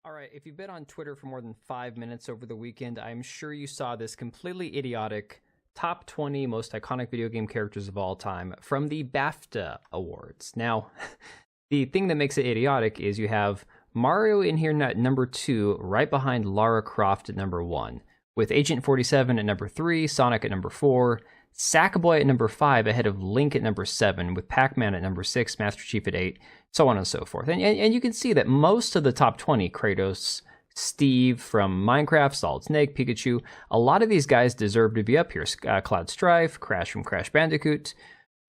All right, if you've been on Twitter for more than 5 minutes over the weekend, I'm sure you saw this completely idiotic top 20 most iconic video game characters of all time from the BAFTA Awards. Now, the thing that makes it idiotic is you have Mario in here at number 2, right behind Lara Croft at number 1, with Agent 47 at number 3, Sonic at number 4, Sackboy at number 5, ahead of Link at number 7, with Pac-Man at number 6, Master Chief at 8, so on and so forth. And you can see that most of the top 20, Kratos, Steve from Minecraft, Solid Snake, Pikachu, a lot of these guys deserve to be up here. Cloud Strife, Crash from Crash Bandicoot.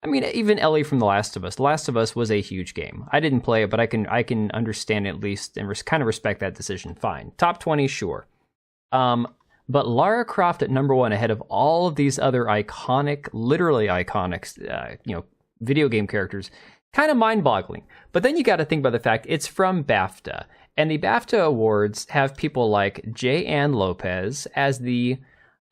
I mean, even Ellie from The Last of Us. The Last of Us was a huge game. I didn't play it, but I can understand at least and kind of respect that decision. Fine. Top 20, sure. But Lara Croft at number 1 ahead of all of these other iconic, literally iconic, video game characters, kind of mind-boggling. But then you got to think about the fact it's from BAFTA, and the BAFTA Awards have people like J. Ann Lopez as the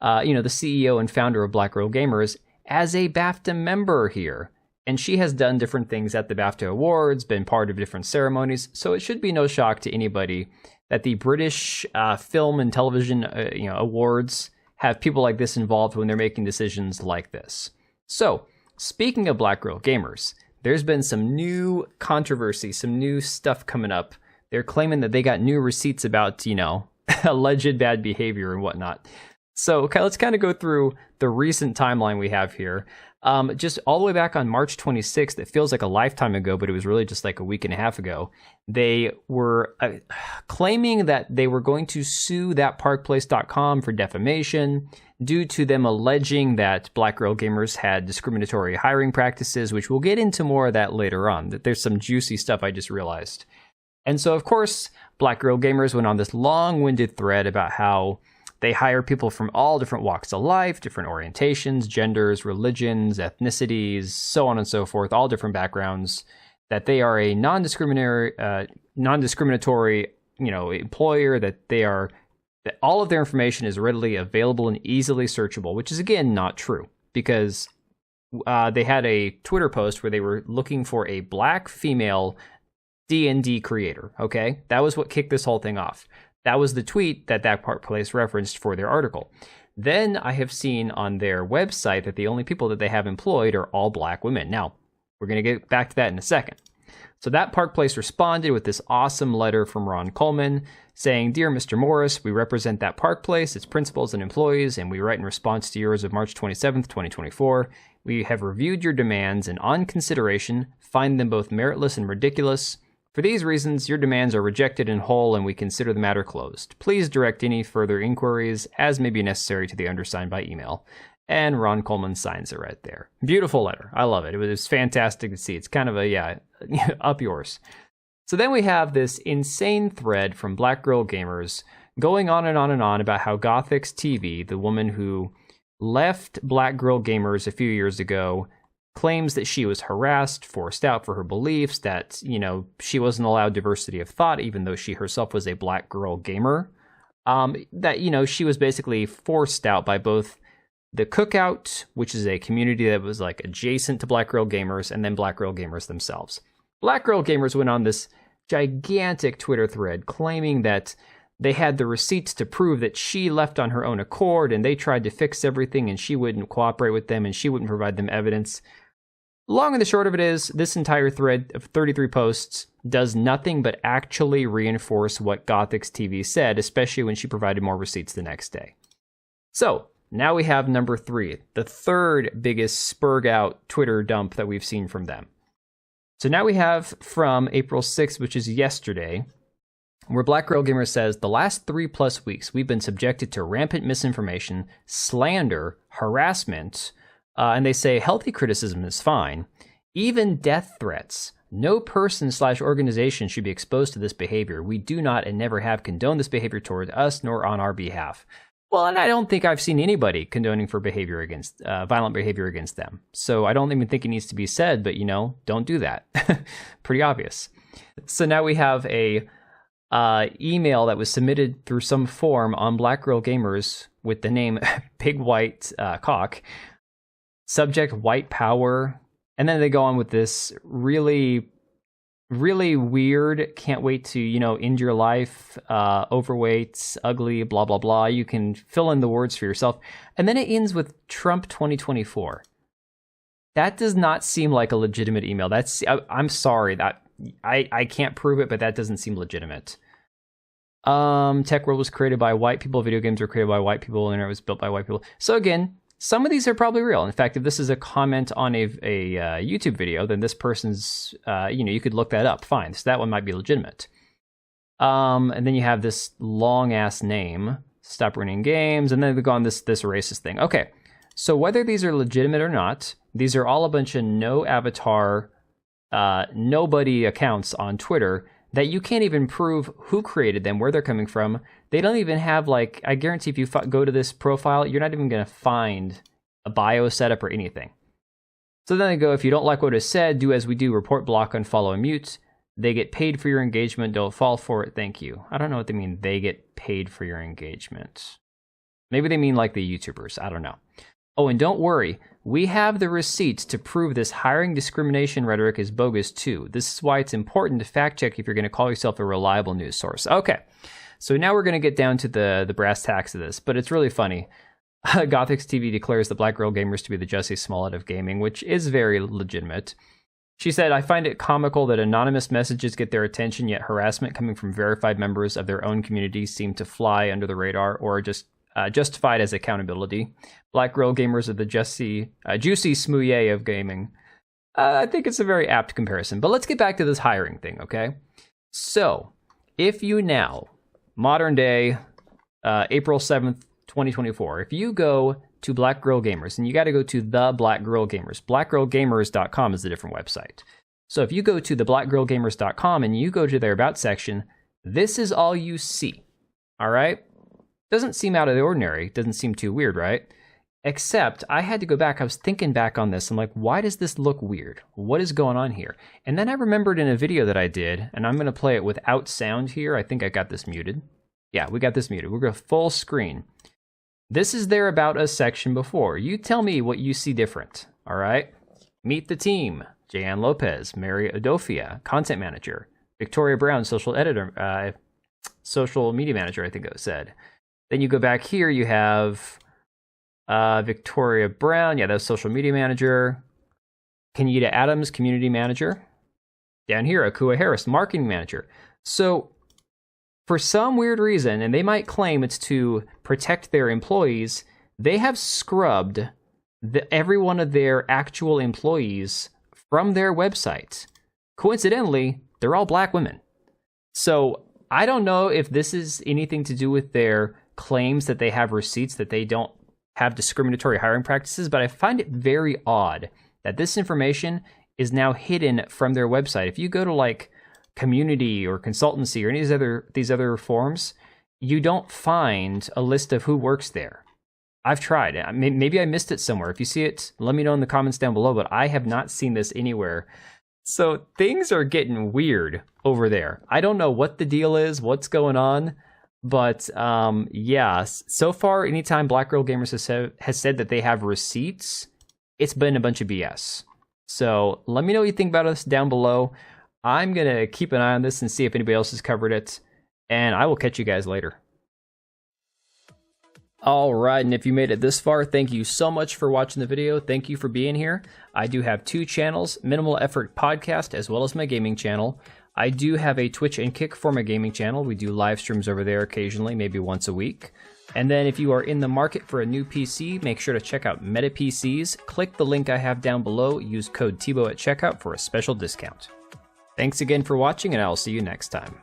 CEO and founder of Black Girl Gamers as a BAFTA member here. And she has done different things at the BAFTA Awards, been part of different ceremonies, so it should be no shock to anybody that the British film and television awards have people like this involved when they're making decisions like this. So, speaking of Black Girl Gamers, there's been some new controversy, some new stuff coming up. They're claiming that they got new receipts about, alleged bad behavior and whatnot. So, okay, let's kind of go through the recent timeline we have here. Just all the way back on March 26th, it feels like a lifetime ago, but it was really just like a week and a half ago. They were claiming that they were going to sue thatparkplace.com for defamation due to them alleging that Black Girl Gamers had discriminatory hiring practices, which we'll get into more of that later on. That there's some juicy stuff I just realized. And so, of course, Black Girl Gamers went on this long-winded thread about how they hire people from all different walks of life, different orientations, genders, religions, ethnicities, so on and so forth, all different backgrounds, that they are a non-discriminatory employer, that all of their information is readily available and easily searchable, which is, again, not true, because they had a Twitter post where they were looking for a black female D&D creator, okay? That was what kicked this whole thing off. That was the tweet that Park Place referenced for their article. Then I have seen on their website that the only people that they have employed are all black women. Now, we're going to get back to that in a second. So that Park Place responded with this awesome letter from Ron Coleman saying, "Dear Mr. Morris, we represent that Park Place, its principals and employees, and we write in response to yours of March 27th, 2024. We have reviewed your demands and on consideration find them both meritless and ridiculous. For these reasons, your demands are rejected in whole and we consider the matter closed. Please direct any further inquiries as may be necessary to the undersigned by email." And Ron Coleman signs it right there. Beautiful letter. I love it. It was fantastic to see. It's kind of up yours. So then we have this insane thread from Black Girl Gamers going on and on and on about how Gothix TV, the woman who left Black Girl Gamers a few years ago, claims that she was harassed, forced out for her beliefs, that, she wasn't allowed diversity of thought, even though she herself was a black girl gamer. That, she was basically forced out by both the Cookout, which is a community that was like adjacent to Black Girl Gamers, and then Black Girl Gamers themselves. Black Girl Gamers went on this gigantic Twitter thread claiming that they had the receipts to prove that she left on her own accord and they tried to fix everything and she wouldn't cooperate with them and she wouldn't provide them evidence. Long and the short of it is, this entire thread of 33 posts does nothing but actually reinforce what Gothix TV said, especially when she provided more receipts the next day. So, now we have number 3, the third biggest spurg out Twitter dump that we've seen from them. So now we have from April 6th, which is yesterday, where Black Girl Gamer says, "The last 3+ weeks, we've been subjected to rampant misinformation, slander, harassment," and they say healthy criticism is fine, "even death threats. No person/organization should be exposed to this behavior. We do not and never have condoned this behavior toward us nor on our behalf." Well, and I don't think I've seen anybody condoning for violent behavior against them. So I don't even think it needs to be said, but don't do that. Pretty obvious. So now we have a email that was submitted through some form on Black Girl Gamers with the name Big White Cock, subject white power, and then they go on with this really really weird, can't wait to, end your life, overweight, ugly, blah, blah, blah. You can fill in the words for yourself. And then it ends with Trump 2024. That does not seem like a legitimate email. I'm sorry, that I can't prove it, but that doesn't seem legitimate. Tech world was created by white people, video games were created by white people, internet was built by white people. So again, some of these are probably real. In fact, if this is a comment on a YouTube video, then this person's, you could look that up. Fine. So that one might be legitimate. And then you have this long ass name, stop running games, and then they go on this racist thing. Okay. So whether these are legitimate or not, these are all a bunch of no avatar, nobody accounts on Twitter that you can't even prove who created them, where they're coming from. They don't even have, like, I guarantee if you go to this profile, you're not even going to find a bio setup or anything. So then they go, if you don't like what is said, do as we do, report, block, unfollow, and mute. They get paid for your engagement. Don't fall for it. Thank you. I don't know what they mean, they get paid for your engagement. Maybe they mean like the YouTubers. I don't know. Oh, and don't worry, we have the receipts to prove this hiring discrimination rhetoric is bogus too. This is why it's important to fact check if you're going to call yourself a reliable news source. Okay, so now we're going to get down to the brass tacks of this, but it's really funny. Gothics TV declares the black girl gamers to be the Jussie Smollett of gaming, which is very legitimate. She said, I find it comical that anonymous messages get their attention, yet harassment coming from verified members of their own community seem to fly under the radar or just justified as accountability. Black girl gamers are the juicy smoothie of gaming. I think it's a very apt comparison. But let's get back to this hiring thing, okay? So, if you now, modern day, April 7th, 2024, if you go to Black Girl Gamers, and you got to go to the Black Girl Gamers, blackgirlgamers.com is a different website. So if you go to the blackgirlgamers.com and you go to their About section, this is all you see, all right? Doesn't seem out of the ordinary. Doesn't seem too weird, right? Except I had to go back. I was thinking back on this. I'm like, why does this look weird? What is going on here? And then I remembered in a video that I did, and I'm going to play it without sound here. I think I got this muted. Yeah, we got this muted. We're going to full screen. This is their About Us section before. You tell me what you see different, all right? Meet the team. Jan Lopez, Mary Adofia, content manager. Victoria Brown, social editor, social media manager, I think it said. Then you go back here, you have Victoria Brown. Yeah, that's social media manager. Kenyatta Adams, community manager. Down here, Akua Harris, marketing manager. So for some weird reason, and they might claim it's to protect their employees, they have scrubbed every one of their actual employees from their website. Coincidentally, they're all black women. So I don't know if this is anything to do with their claims that they have receipts, that they don't have discriminatory hiring practices, but I find it very odd that this information is now hidden from their website. If you go to like community or consultancy or any of these other forums, you don't find a list of who works there. I've tried. Maybe I missed it somewhere. If you see it, let me know in the comments down below, but I have not seen this anywhere. So things are getting weird over there. I don't know what the deal is, what's going on. But yeah, so far, anytime Black Girl Gamers has said that they have receipts, it's been a bunch of BS. So let me know what you think about us down below. I'm going to keep an eye on this and see if anybody else has covered it. And I will catch you guys later. All right, and if you made it this far, thank you so much for watching the video. Thank you for being here. I do have 2 channels, Minimal Effort Podcast, as well as my gaming channel. I do have a Twitch and Kick for my gaming channel. We do live streams over there occasionally, maybe once a week. And then if you are in the market for a new PC, make sure to check out Meta PCs. Click the link I have down below. Use code TBO at checkout for a special discount. Thanks again for watching, and I'll see you next time.